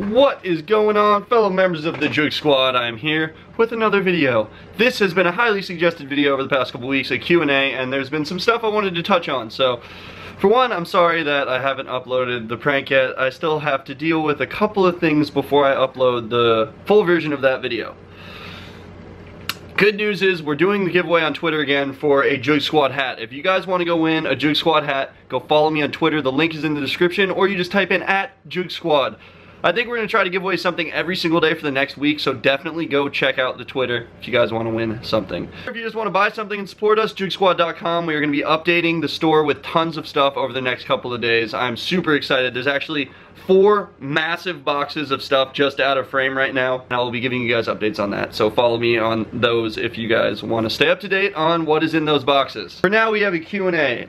What is going on, fellow members of the Jig Squad? I'm here with another video. This has been a highly suggested video over the past couple weeks, a Q&A, and there's been some stuff I wanted to touch on. So, for one, I'm sorry that I haven't uploaded the prank yet. I still have to deal with a couple of things before I upload the full version of that video. Good news is we're doing the giveaway on Twitter again for a Jig Squad hat. If you guys want to go win a Jig Squad hat, go follow me on Twitter. The link is in the description, or you just type in @JoogSquad. I think we're going to try to give away something every single day for the next week, so definitely go check out the Twitter if you guys want to win something. If you just want to buy something and support us, JoogSquad.com. We are going to be updating the store with tons of stuff over the next couple of days. I'm super excited. There's actually 4 massive boxes of stuff just out of frame right now, and I will be giving you guys updates on that. So follow me on those if you guys want to stay up to date on what is in those boxes. For now, we have a Q&A.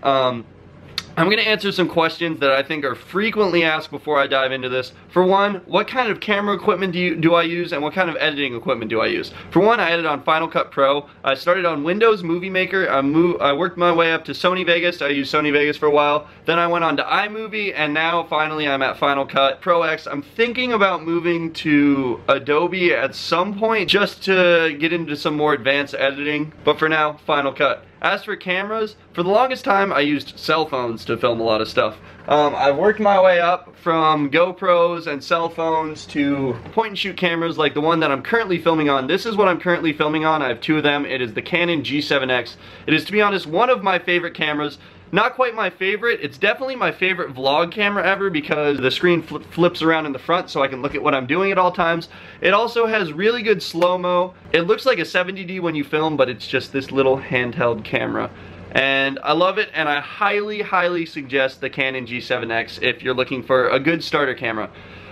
I'm going to answer some questions that I think are frequently asked before I dive into this. For one, what kind of camera equipment do I use, and what kind of editing equipment do I use? For one, I edit on Final Cut Pro. I started on Windows Movie Maker. I worked my way up to Sony Vegas. I used Sony Vegas for a while. Then I went on to iMovie, and now finally I'm at Final Cut Pro X. I'm thinking about moving to Adobe at some point just to get into some more advanced editing. But for now, Final Cut. As for cameras, for the longest time I used cell phones to film a lot of stuff. I've worked my way up from GoPros and cell phones to point and shoot cameras like the one that I'm currently filming on. This is what I'm currently filming on. I have 2 of them. It is the Canon G7x. It is, to be honest, one of my favorite cameras. Not quite my favorite. It's definitely my favorite vlog camera ever because the screen flips around in the front so I can look at what I'm doing at all times. It also has really good slow-mo. It looks like a 70D when you film, but it's just this little handheld camera. And I love it, and I highly, highly suggest the Canon G7x if you're looking for a good starter camera.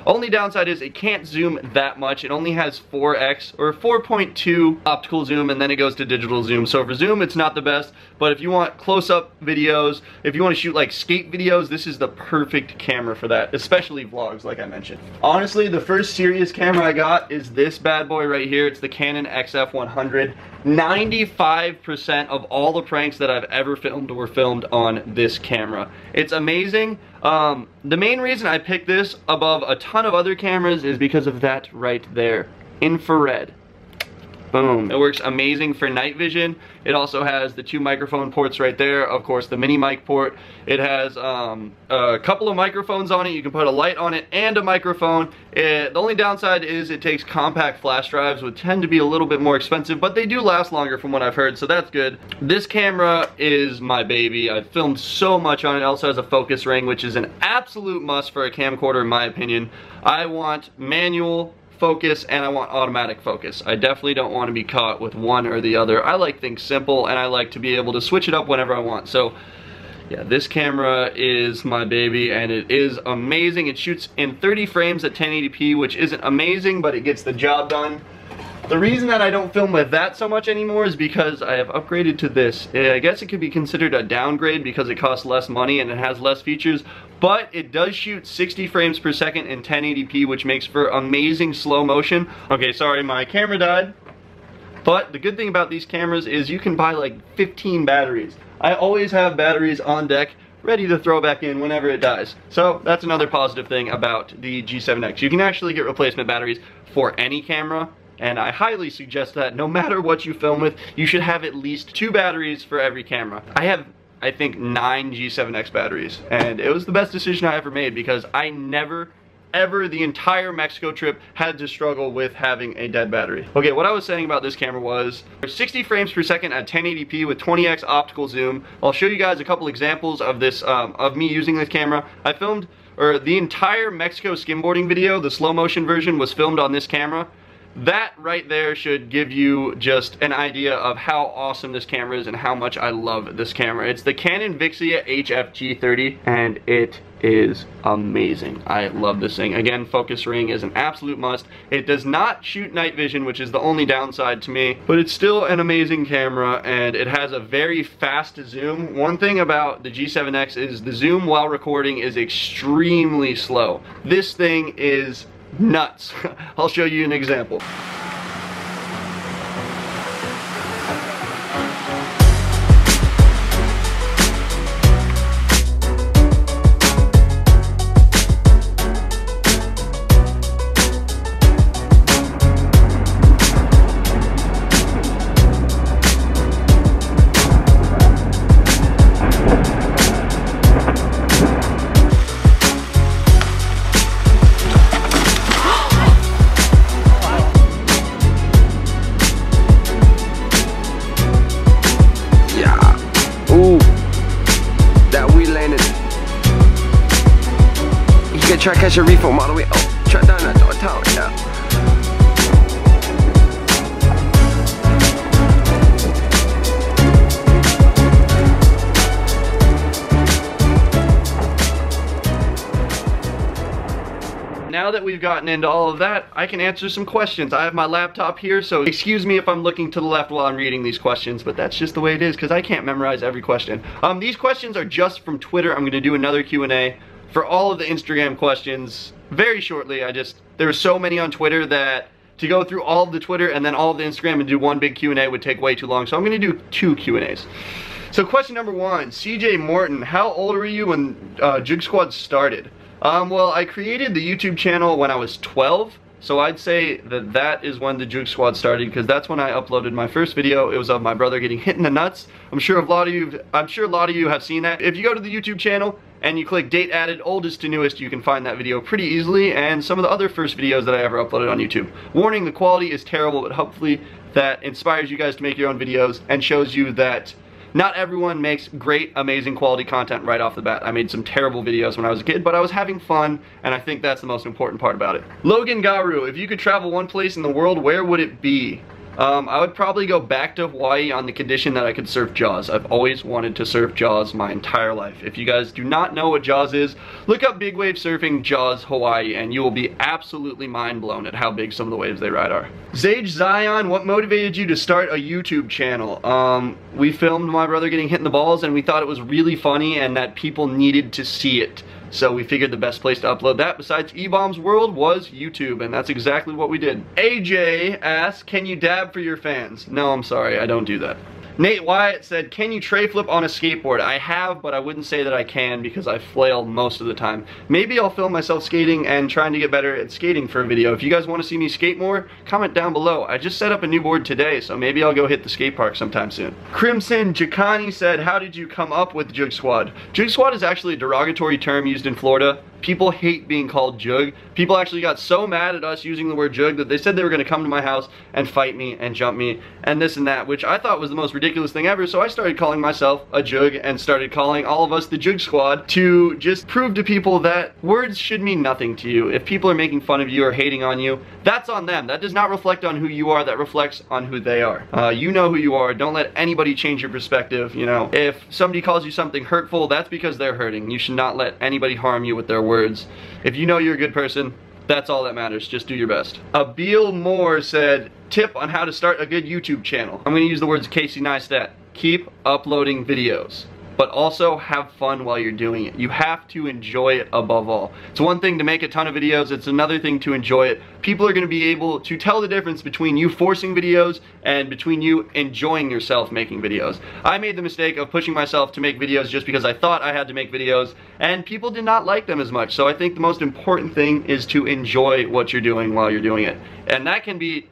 Only downside is it can't zoom that much. It only has 4x or 4.2 optical zoom, and then it goes to digital zoom. So for zoom, it's not the best, but if you want close-up videos, if you want to shoot like skate videos, this is the perfect camera for that, especially vlogs like I mentioned. Honestly, the first serious camera I got is this bad boy right here. It's the Canon Xf100. 95% of all the pranks that I've ever filmed were filmed on this camera. It's amazing. The main reason I picked this above a ton of other cameras is because of that right there. Infrared. Boom. It works amazing for night vision. It also has the 2 microphone ports right there. Of course, the mini mic port. It has a couple of microphones on it. You can put a light on it and a microphone. The only downside is it takes compact flash drives, which tend to be a little bit more expensive, but they do last longer from what I've heard, so that's good. This camera is my baby. I've filmed so much on it. It also has a focus ring, which is an absolute must for a camcorder in my opinion. I want manual focus and I want automatic focus. I definitely don't want to be caught with one or the other. I like things simple, and I like to be able to switch it up whenever I want. So yeah, this camera is my baby, and it is amazing. It shoots in 30 frames at 1080p, which isn't amazing, but it gets the job done. The reason that I don't film with that so much anymore is because I have upgraded to this. I guess it could be considered a downgrade because it costs less money and it has less features, but it does shoot 60 frames per second in 1080p, which makes for amazing slow motion. Okay, sorry, my camera died. But the good thing about these cameras is you can buy like 15 batteries. I always have batteries on deck, ready to throw back in whenever it dies. So that's another positive thing about the G7X. You can actually get replacement batteries for any camera, and I highly suggest that no matter what you film with, you should have at least 2 batteries for every camera. I have, I think, 9 G7X batteries, and it was the best decision I ever made because I never, ever, the entire Mexico trip, had to struggle with having a dead battery. Okay, what I was saying about this camera was 60 frames per second at 1080p with 20x optical zoom. I'll show you guys a couple examples of this, of me using this camera. I filmed, or the entire Mexico skimboarding video, the slow motion version, was filmed on this camera. That right there should give you just an idea of how awesome this camera is and how much I love this camera. It's the Canon Vixia Hf G30, and it is amazing. I love this thing. Again, focus ring is an absolute must. It does not shoot night vision, which is the only downside to me, but it's still an amazing camera, and it has a very fast zoom. One thing about the G7X is the zoom while recording is extremely slow. This thing is nuts. I'll show you an example. hit, try catch a reform all the way up. Try down that door tower, yeah. Now that we've gotten into all of that, I can answer some questions. I have my laptop here, so excuse me if I'm looking to the left while I'm reading these questions, but that's just the way it is because I can't memorize every question. These questions are just from Twitter. I'm going to do another Q&A for all of the Instagram questions very shortly. There were so many on Twitter that to go through all of the Twitter and then all of the Instagram and do one big Q&A would take way too long, so I'm going to do 2 Q&As. So question number 1, CJ Morton, how old were you when Jig Squad started? Well, I created the YouTube channel when I was 12, so I'd say that that is when the Jig Squad started, because that's when I uploaded my first video. It was of my brother getting hit in the nuts. I'm sure a lot of you have seen that. If you go to the YouTube channel and you click date added, oldest to newest, you can find that video pretty easily, and some of the other first videos that I ever uploaded on YouTube. Warning, the quality is terrible, but hopefully that inspires you guys to make your own videos and shows you that not everyone makes great, amazing quality content right off the bat. I made some terrible videos when I was a kid, but I was having fun, and I think that's the most important part about it. Logan Garu, if you could travel one place in the world, where would it be? I would probably go back to Hawaii on the condition that I could surf Jaws. I've always wanted to surf Jaws my entire life. If you guys do not know what Jaws is, look up big wave surfing Jaws Hawaii and you will be absolutely mind blown at how big some of the waves they ride are. Zage Zion, what motivated you to start a YouTube channel? We filmed my brother getting hit in the balls and we thought it was really funny and that people needed to see it. So we figured the best place to upload that besides E-Bomb's World was YouTube, and that's exactly what we did. AJ asks, can you dab for your fans? No, I'm sorry, I don't do that. Nate Wyatt said, can you tray flip on a skateboard? I have, but I wouldn't say that I can because I flail most of the time. Maybe I'll film myself skating and trying to get better at skating for a video. If you guys want to see me skate more, comment down below. I just set up a new board today, so maybe I'll go hit the skate park sometime soon. Crimson Jacani said, how did you come up with Jig Squad? Jig Squad is actually a derogatory term used in Florida. People hate being called Jug. People actually got so mad at us using the word Jug that they said they were going to come to my house and fight me and jump me and this and that, which I thought was the most ridiculous thing ever, so I started calling myself a Jug and started calling all of us the Jig Squad to just prove to people that words should mean nothing to you. If people are making fun of you or hating on you, that's on them. That does not reflect on who you are, that reflects on who they are. You know who you are. Don't let anybody change your perspective, you know. If somebody calls you something hurtful, that's because they're hurting. You should not let anybody harm you with their words. If you know you're a good person, that's all that matters. Just do your best. Abil Moore said, tip on how to start a good YouTube channel. I'm going to use the words Casey Neistat. Keep uploading videos, but also have fun while you're doing it. You have to enjoy it above all. It's one thing to make a ton of videos, it's another thing to enjoy it. People are going to be able to tell the difference between you forcing videos and between you enjoying yourself making videos. I made the mistake of pushing myself to make videos just because I thought I had to make videos, and people did not like them as much. So I think the most important thing is to enjoy what you're doing while you're doing it. And that can be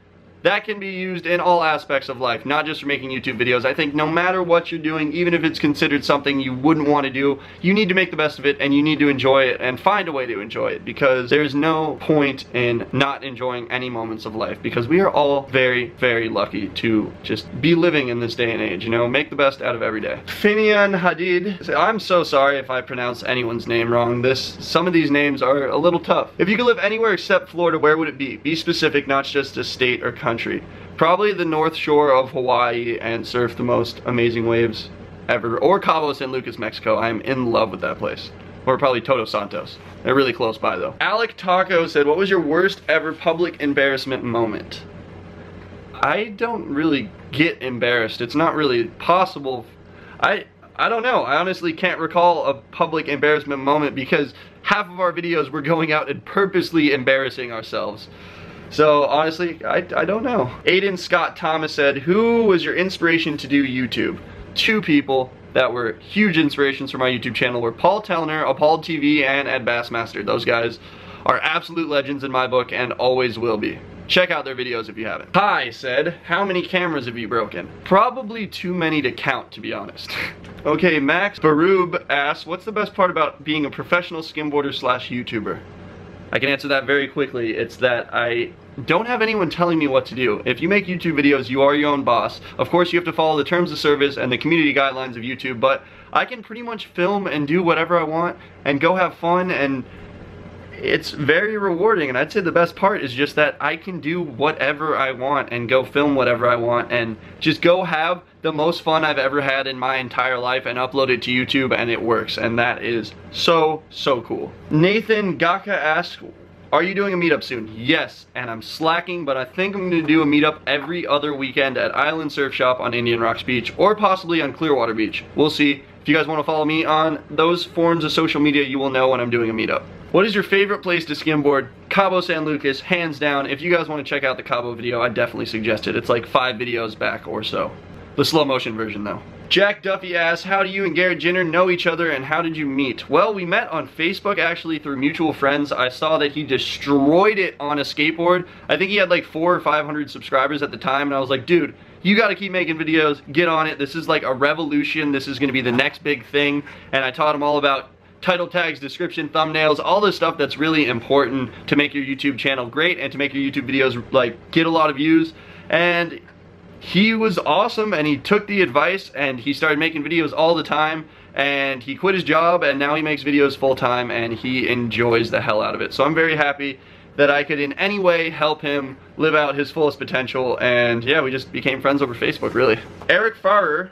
used in all aspects of life, not just for making YouTube videos. I think no matter what you're doing, even if it's considered something you wouldn't want to do, you need to make the best of it and you need to enjoy it and find a way to enjoy it, because there's no point in not enjoying any moments of life, because we are all very, very lucky to just be living in this day and age, you know, make the best out of every day. Finian Hadid, I'm so sorry if I pronounce anyone's name wrong. Some of these names are a little tough. If you could live anywhere except Florida, where would it be? Be specific, not just a state or country. Probably the North Shore of Hawaii and surf the most amazing waves ever. Or Cabo, San Lucas, Mexico. I'm in love with that place. Or probably Todos Santos. They're really close by though. Alec Taco said, what was your worst ever public embarrassment moment? I don't really get embarrassed. It's not really possible. I don't know. I honestly can't recall a public embarrassment moment because half of our videos were going out and purposely embarrassing ourselves. So honestly, I don't know. Aiden Scott Thomas said, who was your inspiration to do YouTube? 2 people that were huge inspirations for my YouTube channel were Paul Tellner, Appalled TV, and Ed Bassmaster. Those guys are absolute legends in my book and always will be. Check out their videos if you haven't. Kai said, how many cameras have you broken? Probably too many to count, to be honest. Okay, Max Barub asks, what's the best part about being a professional skimboarder slash YouTuber? I can answer that very quickly. It's that I don't have anyone telling me what to do. If you make YouTube videos, you are your own boss. Of course, you have to follow the terms of service and the community guidelines of YouTube, but I can pretty much film and do whatever I want and go have fun, and it's very rewarding, and I'd say the best part is just that I can do whatever I want and go film whatever I want and just go have the most fun I've ever had in my entire life and upload it to YouTube, and it works, and that is so cool. Nathan Gaka asks, are you doing a meetup soon? Yes, and I'm slacking, but I think I'm going to do a meetup every other weekend at Island Surf Shop on Indian Rocks Beach, or possibly on Clearwater Beach. We'll see. If you guys want to follow me on those forms of social media, you will know when I'm doing a meetup. What is your favorite place to skimboard? Cabo San Lucas, hands down. If you guys want to check out the Cabo video, I definitely suggest it. It's like 5 videos back or so. The slow motion version though. Jack Duffy asks, how do you and Garrett Jenner know each other and how did you meet? Well, we met on Facebook actually through mutual friends. I saw that he destroyed it on a skateboard. I think he had like 400 or 500 subscribers at the time, and I was like, dude, you gotta keep making videos, get on it. This is like a revolution. This is gonna be the next big thing. And I taught him all about title tags, description, thumbnails, all this stuff that's really important to make your YouTube channel great and to make your YouTube videos like get a lot of views. And he was awesome, and he took the advice and he started making videos all the time, and he quit his job and now he makes videos full time and he enjoys the hell out of it. So I'm very happy that I could in any way help him live out his fullest potential, and yeah, we just became friends over Facebook really. Eric Farrer,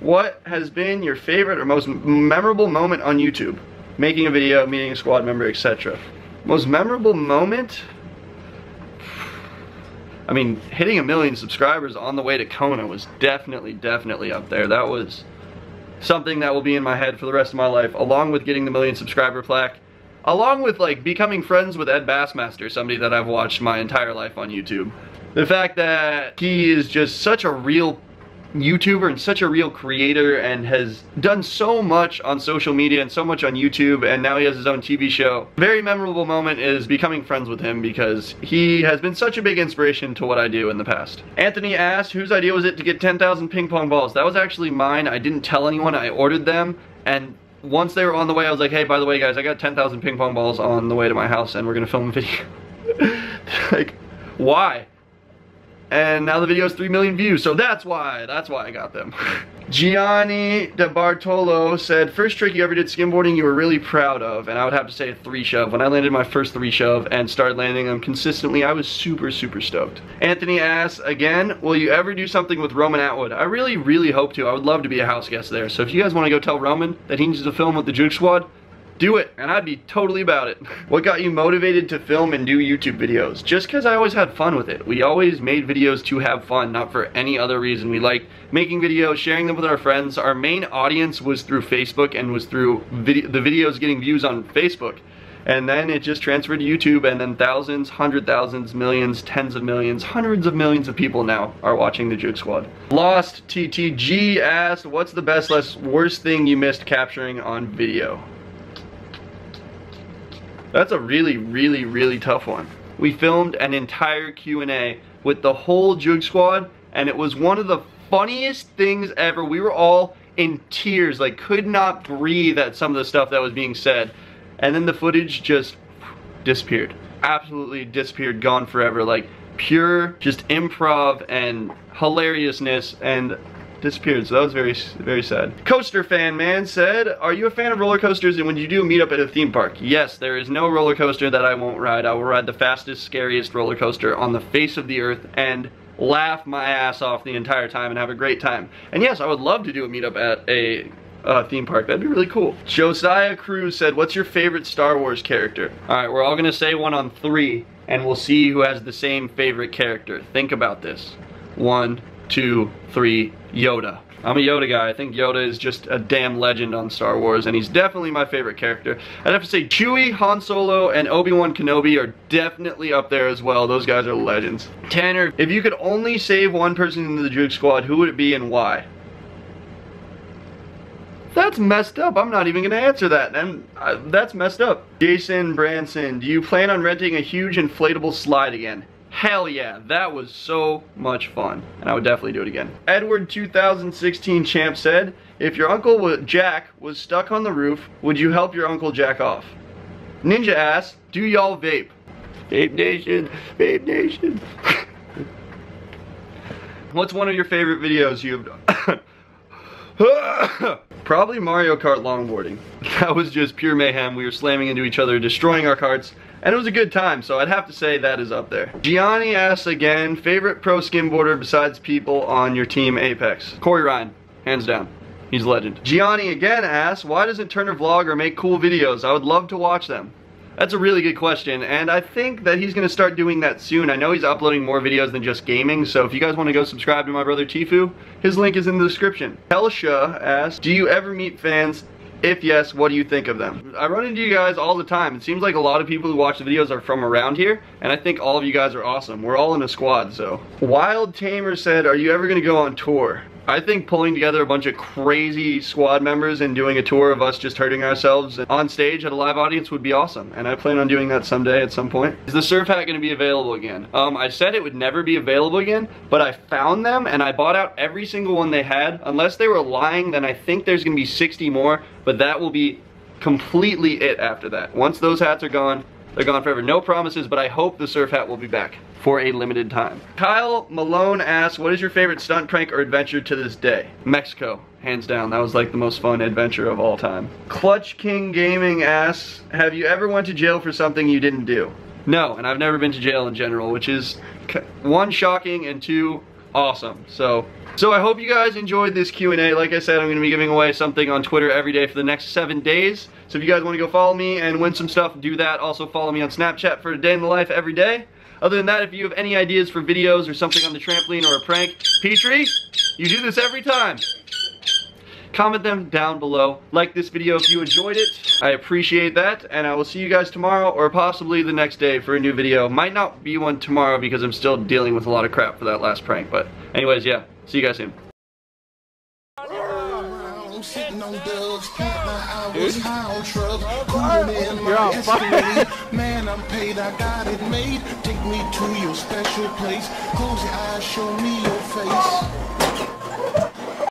what has been your favorite or most memorable moment on YouTube? Making a video, meeting a squad member, etc. Most memorable moment? I mean, hitting 1 million subscribers on the way to Kona was definitely up there. That was something that will be in my head for the rest of my life, along with getting the 1 million subscriber plaque, along with like becoming friends with Ed Bassmaster, somebody that I've watched my entire life on YouTube. The fact that he is just such a real YouTuber and such a real creator and has done so much on social media and so much on YouTube, and now he has his own TV show. Very memorable moment is becoming friends with him because he has been such a big inspiration to what I do in the past. Anthony asked, whose idea was it to get 10,000 ping pong balls? That was actually mine. I didn't tell anyone. I ordered them, and once they were on the way, I was like, hey, by the way guys, I got 10,000 ping pong balls on the way to my house and we're gonna film a video. Like, why? And now the video has 3 million views, so that's why I got them. Gianni De Bartolo said, first trick you ever did skimboarding you were really proud of, and I would have to say a 3-shove. When I landed my first 3-shove and started landing them consistently, I was super stoked. Anthony asks, again, will you ever do something with Roman Atwood? I really hope to. I would love to be a house guest there, so if you guys want to go tell Roman that he needs to film with the Jig Squad, do it, and I'd be totally about it. What got you motivated to film and do YouTube videos? Just because I always had fun with it. We always made videos to have fun, not for any other reason. We liked making videos, sharing them with our friends. Our main audience was through Facebook and was through the videos getting views on Facebook. And then it just transferred to YouTube, and then thousands, 100,000s, millions, tens of millions, hundreds of millions of people now are watching the Jig Squad. Lost TTG asked, what's the best worst thing you missed capturing on video? That's a really tough one. We filmed an entire Q&A with the whole Jig Squad, and it was one of the funniest things ever. We were all in tears, like could not breathe at some of the stuff that was being said. And then the footage just disappeared. Absolutely disappeared, gone forever. Like pure just improv and hilariousness, and disappeared. So that was very sad. Coaster Fan Man said, are you a fan of roller coasters, and would you do a meetup at a theme park? Yes, there is no roller coaster that I won't ride. I will ride the fastest, scariest roller coaster on the face of the earth and laugh my ass off the entire time and have a great time. And yes, I would love to do a meetup at a theme park. That'd be really cool. Josiah Cruz said, what's your favorite Star Wars character? Alright, we're all gonna say one on 3 and we'll see who has the same favorite character. Think about this. 1, 2, 3, Yoda. I'm a Yoda guy. I think Yoda is just a damn legend on Star Wars, and he's definitely my favorite character. I'd have to say Chewie, Han Solo, and Obi-Wan Kenobi are definitely up there as well. Those guys are legends. Tanner, if you could only save one person in the Jig Squad, who would it be and why? That's messed up. I'm not even gonna answer that, and that's messed up. Jason Branson, do you plan on renting a huge inflatable slide again? Hell yeah, that was so much fun, and I would definitely do it again. Edward 2016 Champ said, if your uncle Jack was stuck on the roof, would you help your uncle Jack off? Ninja asks, do y'all vape? Vape Nation, Vape Nation. What's one of your favorite videos you've done? Probably Mario Kart longboarding. That was just pure mayhem. We were slamming into each other, destroying our carts, and it was a good time, so I'd have to say that is up there. Gianni asks again, favorite pro skimboarder besides people on your team Apex? Corey Ryan, hands down. He's a legend. Gianni again asks, why doesn't Turner vlog or make cool videos? I would love to watch them. That's a really good question, and I think that he's going to start doing that soon. I know he's uploading more videos than just gaming, so if you guys want to go subscribe to my brother Tifu, his link is in the description. Helsha asks, do you ever meet fans? If yes, what do you think of them? I run into you guys all the time. It seems like a lot of people who watch the videos are from around here, and I think all of you guys are awesome. We're all in a squad, so. Wild Tamer said, are you ever going to go on tour? I think pulling together a bunch of crazy squad members and doing a tour of us just hurting ourselves on stage at a live audience would be awesome, and I plan on doing that someday at some point. Is the surf hat going to be available again? I said it would never be available again, but I found them and I bought out every single one they had. Unless they were lying, then I think there's going to be 60 more, but that will be completely it after that. Once those hats are gone, they're gone forever. No promises, but I hope the surf hat will be back for a limited time. Kyle Malone asks, what is your favorite stunt prank or adventure to this day? Mexico, hands down. That was like the most fun adventure of all time. Clutch King Gaming asks, have you ever went to jail for something you didn't do? No, and I've never been to jail in general, which is one, shocking, and two, awesome. So I hope you guys enjoyed this Q&A. Like I said, I'm going to be giving away something on Twitter every day for the next 7 days. So if you guys want to go follow me and win some stuff, do that. Also follow me on Snapchat for a day in the life every day. Other than that, if you have any ideas for videos or something on the trampoline or a prank, Petrie, you do this every time. Comment them down below. Like this video if you enjoyed it. I appreciate that, and I will see you guys tomorrow or possibly the next day for a new video. Might not be one tomorrow because I'm still dealing with a lot of crap for that last prank, but anyways, yeah, see you guys soon. Man, I'm paid, I got it made. Take me to your special place. Close your eyes, show me your face.